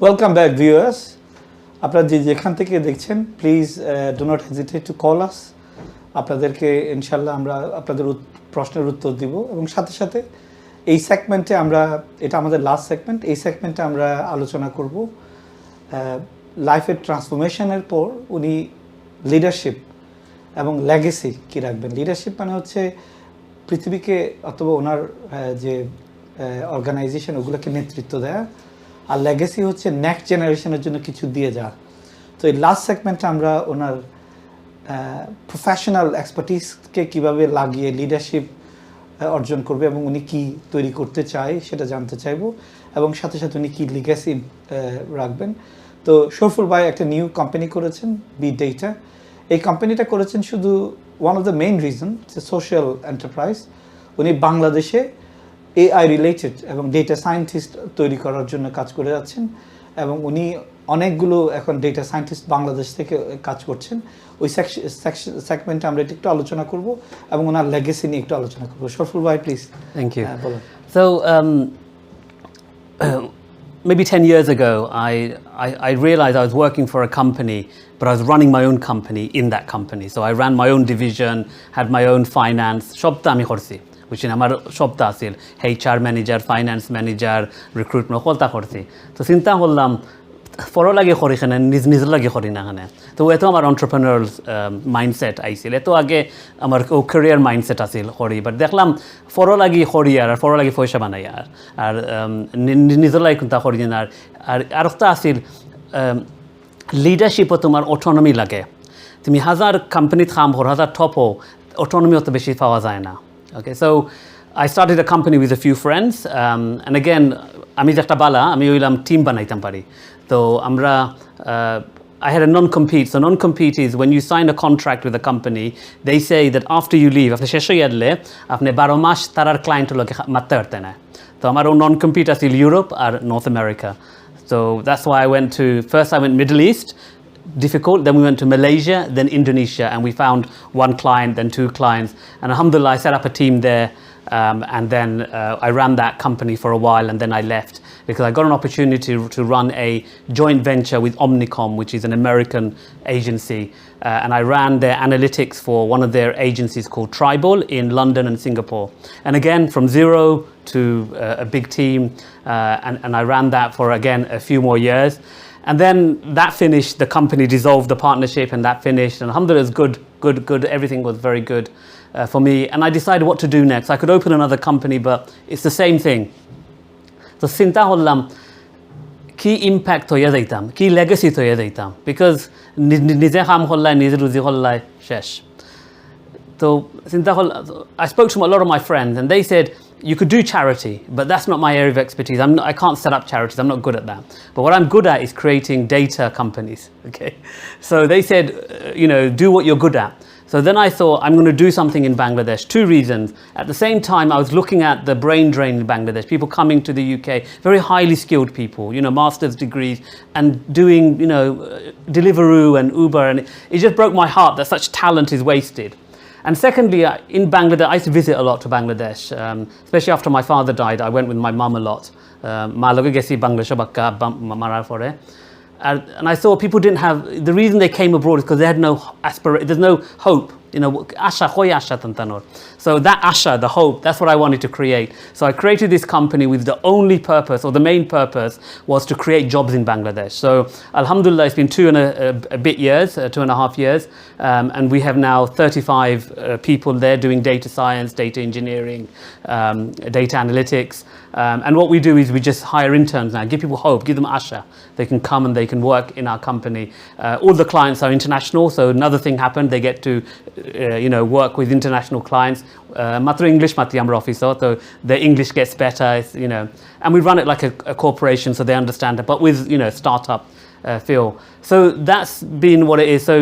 Welcome back viewers, আপনারা যেখান থেকে দেখছেন please do not hesitate to call আস। আপনাদেরকে ইনশাল্লাহ আমরা আপনাদের প্রশ্নের উত্তর দিব এবং সাথে সাথে এই সেগমেন্টে আমরা, এটা আমাদের লাস্ট সেগমেন্ট, এই সেগমেন্টে আমরা আলোচনা করব লাইফের ট্রান্সফরমেশনের পর উনি লিডারশিপ এবং লেগেসি কী রাখবেন। লিডারশিপ মানে হচ্ছে পৃথিবীকে অথবা ওনার যে অর্গানাইজেশন ওগুলোকে নেতৃত্ব দেয়া, আর লেগেসি হচ্ছে নেক্সট জেনারেশনের জন্য কিছু দিয়ে যাওয়া। তো এই লাস্ট সেগমেন্টে আমরা ওনার প্রফেশনাল এক্সপার্টিসকে কীভাবে লাগিয়ে লিডারশিপ অর্জন করবে এবং উনি কী তৈরি করতে চায় সেটা জানতে চাইব, এবং সাথে সাথে উনি কী লিগেসি রাখবেন। তো শরফুল ভাই একটা নিউ কোম্পানি করেছেন, বি ডেটা। এই কোম্পানিটা করেছেন শুধু one of the main reason social enterprise. উনি বাংলাদেশে এআই রিলেটেড এবং ডেটা সায়েন্টিস্ট তৈরি করার জন্য কাজ করে যাচ্ছেন, এবং উনি অনেকগুলো এখন ডেটা সায়েন্টিস্ট বাংলাদেশ থেকে কাজ করছেন। ওই সেগমেন্টে আমরা একটু আলোচনা করব এবং ওনার লেগেসি নিয়ে একটু আলোচনা করবো। শরফুল ভাই প্লিজ। Thank you. বলুন। So maybe 10 years ago I realized I was working for a company, but I was running my own company in that company. So I ran my own division, had my own finance. সবটা আমি করছি, বুঝছেন, আমার সবটা আছিল, HR manager, finance manager, recruitment হলতা করছি। তো চিন্তা করলাম ফর লাগে করি খানে, নিজ লাগে করি না খানে। তো এত আমার অন্টারপ্রেনার মাইন্ডসেট আইছিল, এত আগে আমার ক্যারিয়ার মাইন্ডসেট আছিল করি, বাট দেখলাম ফর লাগি করি আর ফর লাগি পয়সা বানাই আর নিজের লাগে কোনটা করি না। আর একটা আছিল লিডারশিপও তোমার অটোনমি লাগে। তুমি হাজার কোম্পানিত কাম করো, হাজার টপও অটোনমি অত বেশি পাওয়া যায় না। Okay, so I started a company with a few friends, and again, আমি যেটা বালা, আমি ওইলাম টিম বানাইতাম পারি। তো আমরা I had a non-compete. So non-compete is when you sign a contract with a company, they say that after you leave, after শেষ হয়ে গেলে আপনি 12 মাস তারার ক্লায়েন্টের লগে মারতে পারতে না। তো আমার non-compete আছিল ইউরোপ আর North America. So that's why I went to, first I went Middle East, difficult, then we went to Malaysia, then Indonesia, and we found one client, then two clients, and alhamdulillah I set up a team there, and then I ran that company for a while, and then I left because I got an opportunity to run a joint venture with Omnicom, which is an American agency, and I ran their analytics for one of their agencies called Tribal in London and Singapore, and again from zero to a big team, and I ran that for again a few more years. And then that finished, the company dissolved the partnership, and that finished, and alhamdulillah, it was good, everything was very good for me, and I decided what to do next. I could open another company, but it's the same thing. So চিন্তা করলাম কি impact হইয়া যাইতাম, কি legacy হইয়া যাইতাম, because নিজে কাম করলাই, নিজে রুজি করলাই, শেষ। So চিন্তা করলাম, I spoke to a lot of my friends, and they said, you could do charity, but that's not my area of expertise. I can't set up charities. I'm not good at that. But what I'm good at is creating data companies. Okay, so they said, do what you're good at. So then I thought, I'm going to do something in Bangladesh. Two reasons. At the same time, I was looking at the brain drain in Bangladesh. People coming to the UK, very highly skilled people, master's degrees, and doing, Deliveroo and Uber, and it just broke my heart that such talent is wasted. And secondly, in Bangladesh, I used to visit a lot to Bangladesh, especially after my father died. I went with my mum a lot. And I saw people didn't have, the reason they came abroad is because they had no aspiration, there's no hope. Asha, khoy asha tantanor. So that asha, the hope, that's what I wanted to create. So I created this company with the only purpose, or the main purpose, was to create jobs in Bangladesh. So alhamdulillah, it's been 2.5 years, and we have now 35 people there doing data science, data engineering, data analytics. And what we do is we just hire interns now, give people hope, give them asha. They can come and they can work in our company. All the clients are international, so another thing happened, they get to work with international clients. Matra English mati amra office, so their English gets better, and we run it like a corporation, so they understand it, but with startup feel. So that's been what it is. So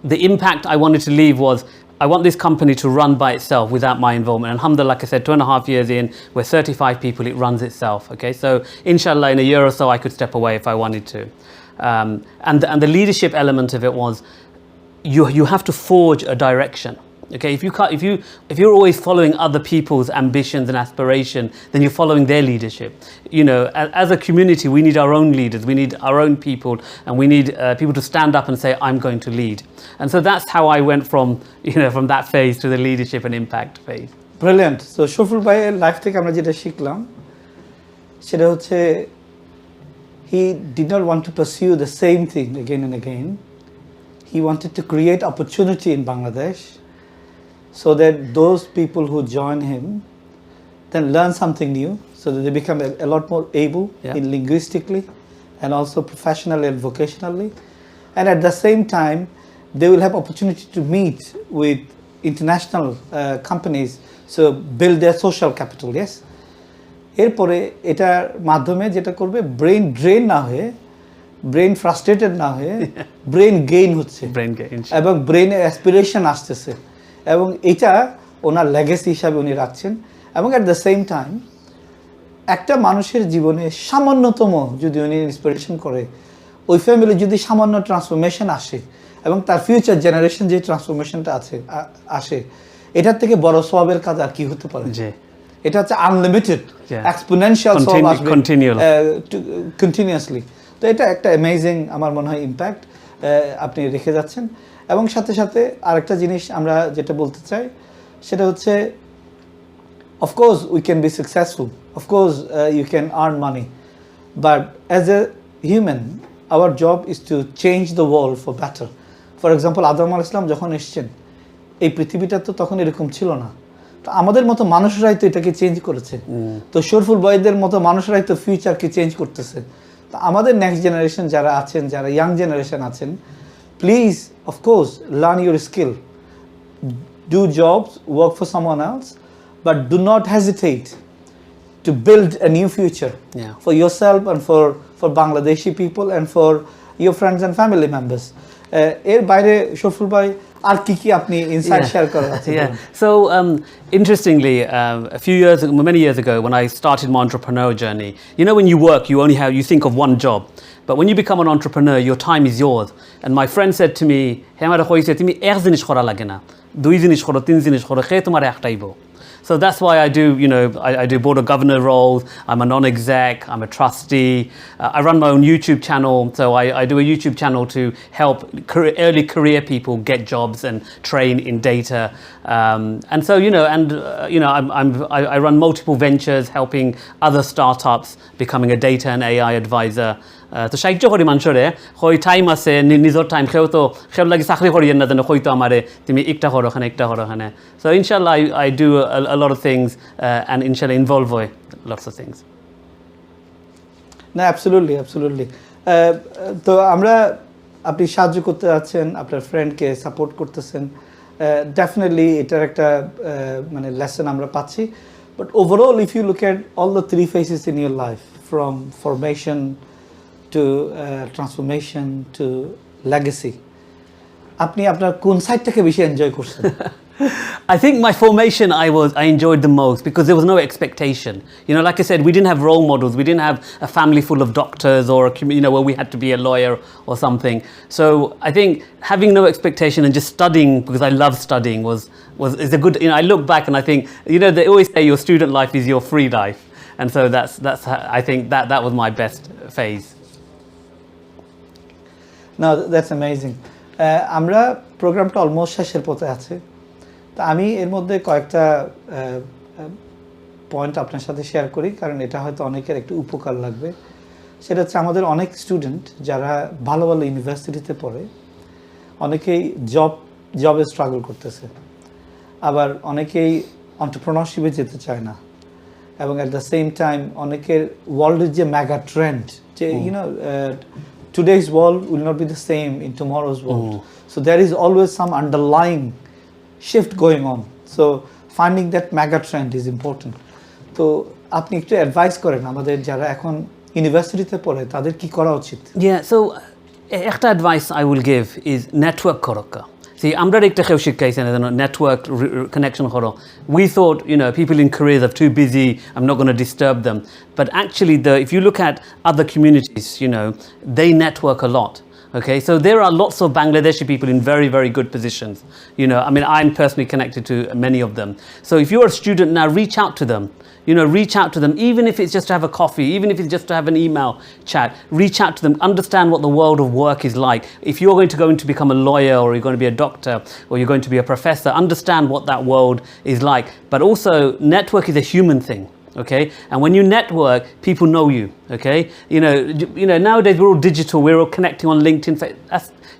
the impact I wanted to leave was, I want this company to run by itself without my involvement. And alhamdulillah, like I said, 2.5 years in, we're 35 people, it runs itself. Okay, so inshallah, in a year or so, I could step away if I wanted to. And the leadership element of it was, you have to forge a direction. Okay, if you're always following other people's ambitions and aspiration, then you're following their leadership. You know, as a community, we need our own leaders, we need our own people, and we need people to stand up and say, I'm going to lead. And so that's how I went from that phase to the leadership and impact phase. Brilliant. So Shariful ভাইয়ের life থেকে আমরা যেটা শিখলাম সেটা হচ্ছে he did not want to pursue the same thing again and again. He wanted to create opportunity in Bangladesh so that those people who join him then learn something new, so that they become a lot more able in linguistically and also professionally and vocationally. And at the same time, they will have opportunity to meet with international companies, so build their social capital, yes? এরপরে এটার মাধ্যমে যেটা করবে brain drain না হয়ে brain frustrated না হয়ে brain gain হচ্ছে এবং ব্রেনে অ্যাসপিরেশন আসতেছে এবং এটা ওনার লেগেসি হিসাবে উনি রাখছেন এবং অ্যাট দ্য সেম টাইম একটা মানুষের জীবনে সামান্যতম যদি উনি ইন্সপিরেশন করে ওই ফ্যামিলি যদি সামান্য ট্রান্সফরমেশন আসে এবং তার ফিউচার জেনারেশন যে ট্রান্সফরমেশনটা আসে এটার থেকে বড় সওয়াবের কাজ আর কি হতে পারে এটা হচ্ছে আনলিমিটেড এক্সপোনেনশিয়াল সওয়াব আসবে কন্টিনিউয়াসলি তো এটা একটা অ্যামেজিং আমার মনে হয় ইম্প্যাক্ট আপনি রেখে যাচ্ছেন এবং সাথে সাথে আরেকটা জিনিস আমরা যেটা বলতে চাই সেটা হচ্ছে of course we can be successful of course you can earn money but as a human our job is to change the world for better for example Adam আলাইহিস সালাম যখন এসছেন এই পৃথিবীটা তো তখন এরকম ছিল না তো আমাদের মতো মানুষরাই তো এটাকে চেঞ্জ করেছে তো শরীফুল ভাইদের মতো মানুষরাই তো ফিউচারকে চেঞ্জ করতেছে তো আমাদের নেক্সট জেনারেশন যারা আছেন যারা ইয়াং জেনারেশন আছেন please of course learn your skill do jobs work for someone else but do not hesitate to build a new future for yourself and for Bangladeshi people and for your friends and family members. এর বাইরে শরীফুল ভাই আর কি আপনি insight share করার আছে? So interestingly, many years ago, when I started my entrepreneur journey, you know, when you work, you think of one job, but when you become an entrepreneur, your time is yours. And my friend said to me, "Hey, amara hoyse tumi ek jinish kora lage na, dui jinish koro, tin jinish koro, khe tomar ektaibo." So that's why I do, I do board of governor roles. I'm a non-exec. I'm a trustee. I run my own YouTube channel. So I do a YouTube channel to help early career people get jobs and train in data. And so, I run multiple ventures, helping other startups becoming a data and AI advisor. তো সাহায্য করি মানুষরে হয় time আছে নিজের time সেও লাগে চাকরি করিয়ে না জানো হয়তো আমারে তুমি একটা করো ওখানে একটা করো ওখানে সো ইনশাল্লাহ I do a lot of things and ইনশাল্লাহ ইনভলভ হয় lots of things না অ্যাবসলিউটলি তো আপনি সাহায্য করতে যাচ্ছেন আপনার ফ্রেন্ডকে সাপোর্ট করতেছেন ডেফিনেটলি এটার একটা মানে লেসন আমরা পাচ্ছি but overall if you look at all the three phases in your life from formation to transformation to legacy আপনি আপনার কোন সাইডটাকে বেশি এনজয় করছেন? I think my formation I enjoyed the most because there was no expectation. Like I said, we didn't have role models. We didn't have a family full of doctors or where we had to be a lawyer or something. So I think having no expectation and just studying because I love studying is a good. I look back and I think they always say your student life is your free life, and so that's I think that was my best phase. No, that's amazing. আমরা প্রোগ্রামটা almost শেষের পথে আছে তো আমি এর মধ্যে কয়েকটা পয়েন্ট আপনার সাথে শেয়ার করি কারণ এটা হয়তো অনেকের একটু উপকার লাগবে সেটা হচ্ছে আমাদের অনেক স্টুডেন্ট যারা ভালো ভালো ইউনিভার্সিটিতে পড়ে অনেকেই জবে স্ট্রাগল করতেছে আবার অনেকেই এন্টারপ্রেনারশিপে যেতে চায় না এবং অ্যাট দ্য সেম টাইম অনেকের ওয়ার্ল্ডের যে মেগা ট্রেন্ড যে today's world will not be the same in tomorrow's world. So there is always some underlying shift going on. So finding that mega trend is important. তো আপনি একটু advice করেন আমাদের যারা এখন ইউনিভার্সিটিতে পড়ে তাদের কি করা উচিত? So একটা advice I will give is network করকা See, আমরা একটা কেউ শিখাইছেন network connection করো we thought people in careers are too busy I'm not going to disturb them but actually if you look at other communities they network a lot Okay, so there are lots of Bangladeshi people in very, very good positions. You know, I mean, I'm personally connected to many of them. So if you're a student now, reach out to them. You know, reach out to them, even if it's just to have a coffee, even if it's just to have an email chat. Reach out to them, understand what the world of work is like. If you're going to go into become a lawyer, or you're going to be a doctor, or you're going to be a professor, understand what that world is like. But also, network is a human thing. Okay, and when you network, people know you. Okay, you know nowadays we're all digital, we're all connecting on LinkedIn.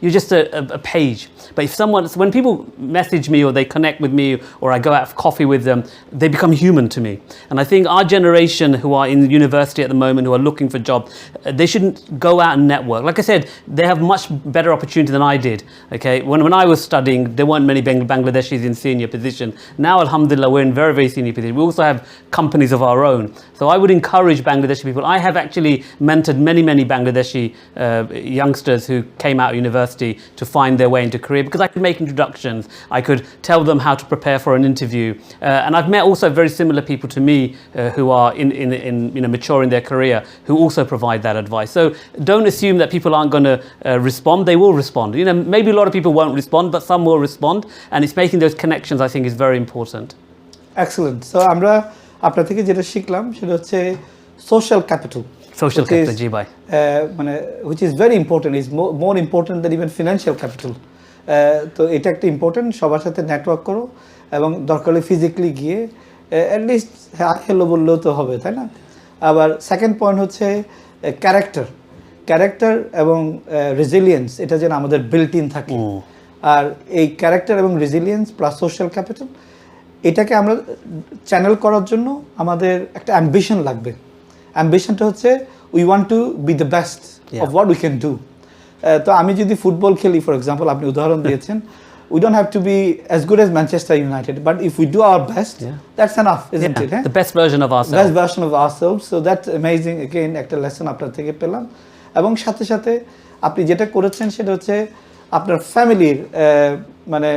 You're just a page. But when people message me or they connect with me or I go out for coffee with them, they become human to me. And I think our generation who are in university at the moment, who are looking for jobs, they shouldn't go out and network. Like I said, they have much better opportunity than I did. Okay, when I was studying, there weren't many Bangladeshis in senior position. Now, alhamdulillah, we're in very, very senior position. We also have companies of our own. So I would encourage Bangladeshi people. I have actually mentored many, many Bangladeshi youngsters who came out of university to find their way into career, because I could make introductions, I could tell them how to prepare for an interview, and I've met also very similar people to me who are in mature in their career, who also provide that advice. So don't assume that people aren't going to respond. They will respond. You know, maybe a lot of people won't respond, but some will respond, and it's making those connections, I think, is very important. Excellent. So আমরা আপনার থেকে যেটা শিখলাম সেটা হচ্ছে social capital. Social capital, জি ভাই। which is very important, is more important than even financial capital. তো এটা একটা ইম্পর্টেন্ট, সবার সাথে নেটওয়ার্ক করো এবং দরকার হলে ফিজিক্যালি গিয়ে অ্যাটলিস্ট হ্যালো বললেও তো হবে, তাই না? আবার সেকেন্ড পয়েন্ট হচ্ছে ক্যারেক্টার এবং রেজিলিয়েন্স, এটা যেন আমাদের বিল্ট ইন থাকে। আর এই ক্যারেক্টার এবং রেজিলিয়েন্স প্লাস সোশ্যাল ক্যাপিটাল, এটাকে আমরা চ্যানেল করার জন্য আমাদের একটা অ্যাম্বিশন লাগবে। অ্যাম্বিশনটা হচ্ছে we want to B the best of what we can do. তো আমি যদি ফুটবল খেলি, ফর এক্সাম্পল, আপনি উদাহরণ দিয়েছেন, we don't have to be as good as Manchester United, but if we do our best, that's enough, isn't it? The best version of ourselves. Best version of ourselves. So that's amazing. Again, একটা lesson আপনার থেকে পেলাম। এবং সাথে সাথে আপনি যেটা করেছেন সেটা হচ্ছে আপনার ফ্যামিলির মানে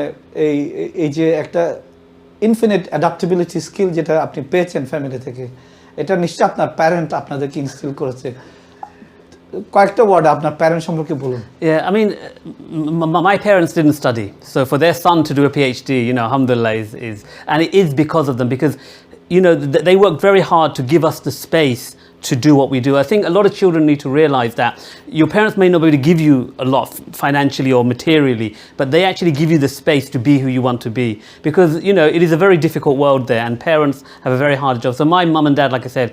এই যে একটা ইনফিনিট অ্যাডাপ্টেবিলিটি স্কিল যেটা আপনি পেয়েছেন ফ্যামিলি থেকে, এটা নিশ্চয়ই আপনার প্যারেন্ট আপনাদেরকে ইনস্টিল করেছে। কয়েকটা ওয়ার্ড আপনার প্যারেন্ট সম্পর্কে বলুন। Yeah, I mean, my parents didn't study, so for their son to do a PhD, you know, alhamdulillah, is and it is because of them, because you know they worked very hard to give us the space to do what we do. I think a lot of children need to realize that your parents may not be able to give you a lot financially or materially, but they actually give you the space to be who you want to be, because you know it is a very difficult world there, and parents have a very hard job. So my mum and dad, like I said,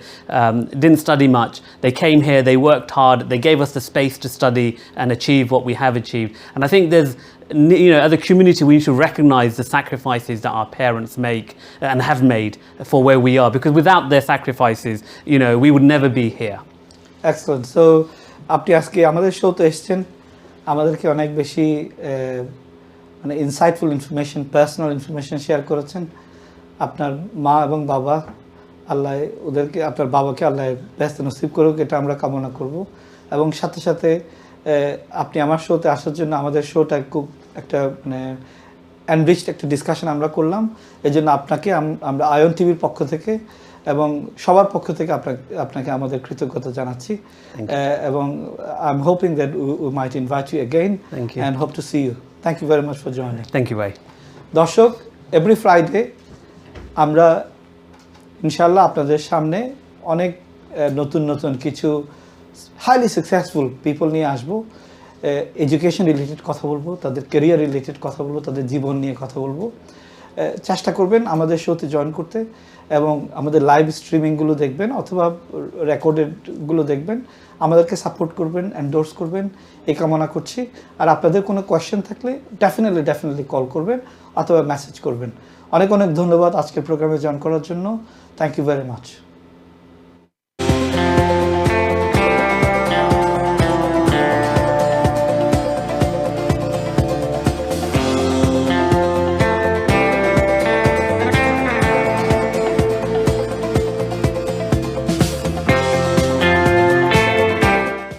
didn't study much. They came here, they worked hard, they gave us the space to study and achieve what we have achieved. And I think there's, you know, as a community, we need to recognize the sacrifices that our parents make and have made for where we are, because without their sacrifices, you know, we would never be here. Excellent. So আপনি আজকে আমাদের শোতে এসেছেন, আমাদেরকে অনেক বেশি মানে insightful information, personal information share করেছেন। আপনার মা এবং বাবা, আল্লাহ ওদেরকে, আপনার বাবাকে আল্লাহ ব্যস্ত নসিব করুক, এটা আমরা কামনা করব। এবং সাথে সাথে আপনি আমার শোতে আসার জন্য, আমাদের শোটা খুব একটা মানে এনরিচড একটা ডিসকাশন আমরা করলাম। এই জন্য আপনাকে আমরা আয়ন টিভির পক্ষ থেকে এবং সবার পক্ষ থেকে আপনাকে আমাদের কৃতজ্ঞতা জানাচ্ছি। এবং I am hoping that we might invite you again and hope to see you. Thank you very much for joining. Thank you ভাই। দর্শক, এভরি ফ্রাইডে আমরা ইনশাল্লাহ আপনাদের সামনে অনেক নতুন নতুন কিছু হাইলি সাকসেসফুল পিপল নিয়ে আসবো। এডুকেশন রিলেটেড কথা বলবো, তাদের ক্যারিয়ার রিলেটেড কথা বলবো, তাদের জীবন নিয়ে কথা বলবো। চেষ্টা করবেন আমাদের শোতে জয়েন করতে এবং আমাদের লাইভ স্ট্রিমিংগুলো দেখবেন অথবা রেকর্ডেডগুলো দেখবেন। আমাদেরকে সাপোর্ট করবেন, এন্ডোর্স করবেন, এই কামনা করছি। আর আপনাদের কোনো কোয়েশ্চেন থাকলে ডেফিনেটলি কল করবেন অথবা মেসেজ করবেন। অনেক ধন্যবাদ আজকের প্রোগ্রামে জয়েন করার জন্য। Thank you very much.